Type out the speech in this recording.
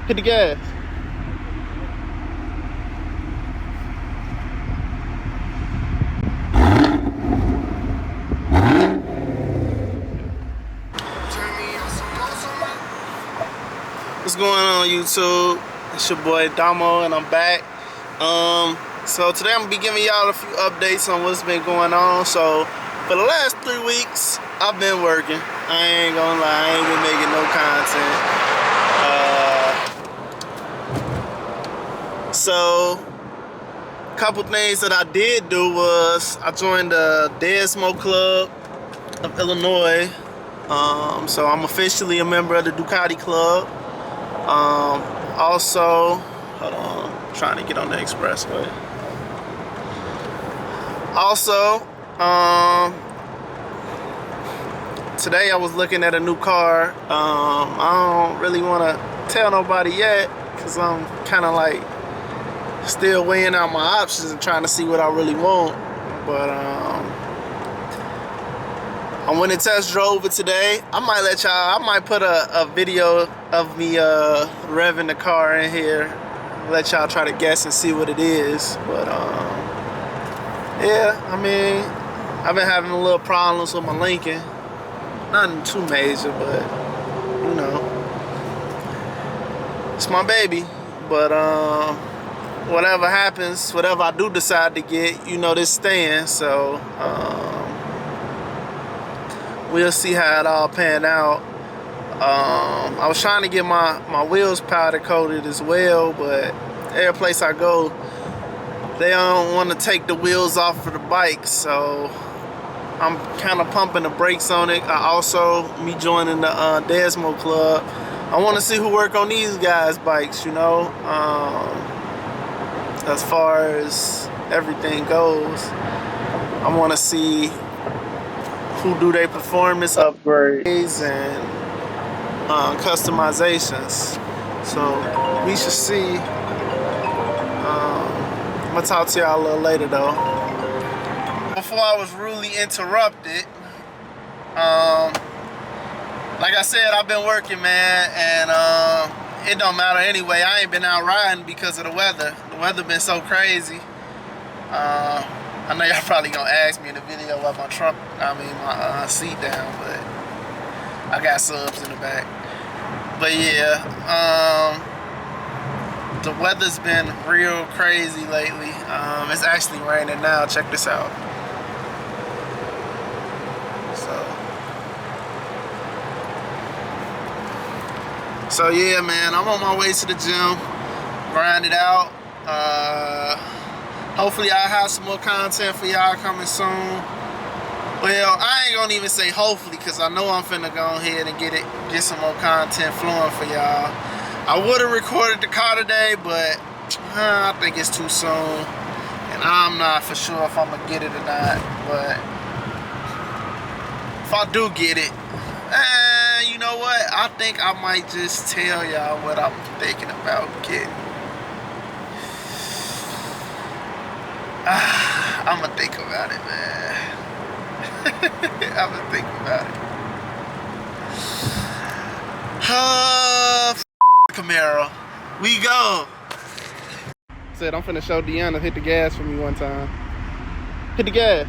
Hit the gas. What's going on, YouTube? It's your boy Damo, and I'm back. So today I'm gonna be giving y'all a few updates on what's been going on. So for the last 3 weeks, I've been working. I ain't gonna lie, I ain't been making no content. So a couple things that I did do was I joined the DamnDomo Club of Illinois. So I'm officially a member of the DUCATI Club. Also, hold on, I'm trying to get on the expressway. Also, today I was looking at a new car. I don't really want to tell nobody yet because I'm kind of like still weighing out my options and trying to see what I really want. But I went and test drove it today. I might put a video of me revving the car in here. Let y'all try to guess and see what it is. But yeah, I mean, I've been having a little problems with my Lincoln. Nothing too major, but you know, it's my baby. But whatever happens, whatever I do decide to get, you know, this staying. So we'll see how it all pan out. I was trying to get my wheels powder coated as well, but every place I go, they don't want to take the wheels off of the bike, so I'm kind of pumping the brakes on it. Me joining the DamnDomo Club, I want to see who work on these guys' bikes, you know, as far as everything goes. I want to see who do their performance upgrades and customizations. So we should see. I'm gonna talk to y'all a little later though. Before I was rudely interrupted, like I said, I've been working, man, and it don't matter anyway. I ain't been out riding because of the weather. The weather been so crazy. I know y'all probably gonna ask me in the video about my my seat down, but I got subs in the back. But yeah, the weather's been real crazy lately. It's actually raining now. Check this out. So yeah, man, I'm on my way to the gym, grind it out. Hopefully I'll have some more content for y'all coming soon. Well, I ain't gonna even say hopefully, because I know I'm finna go ahead and get some more content flowing for y'all. I would have recorded the car today, but I think it's too soon. And I'm not for sure if I'm gonna get it or not. But if I do get it, you know what? I think I might just tell y'all what I'm thinking about getting. I'm gonna think about it, man. I'm gonna think about it. CAMARO, we go. Said I'm finna show Deanna hit the gas for me one time. Hit the gas.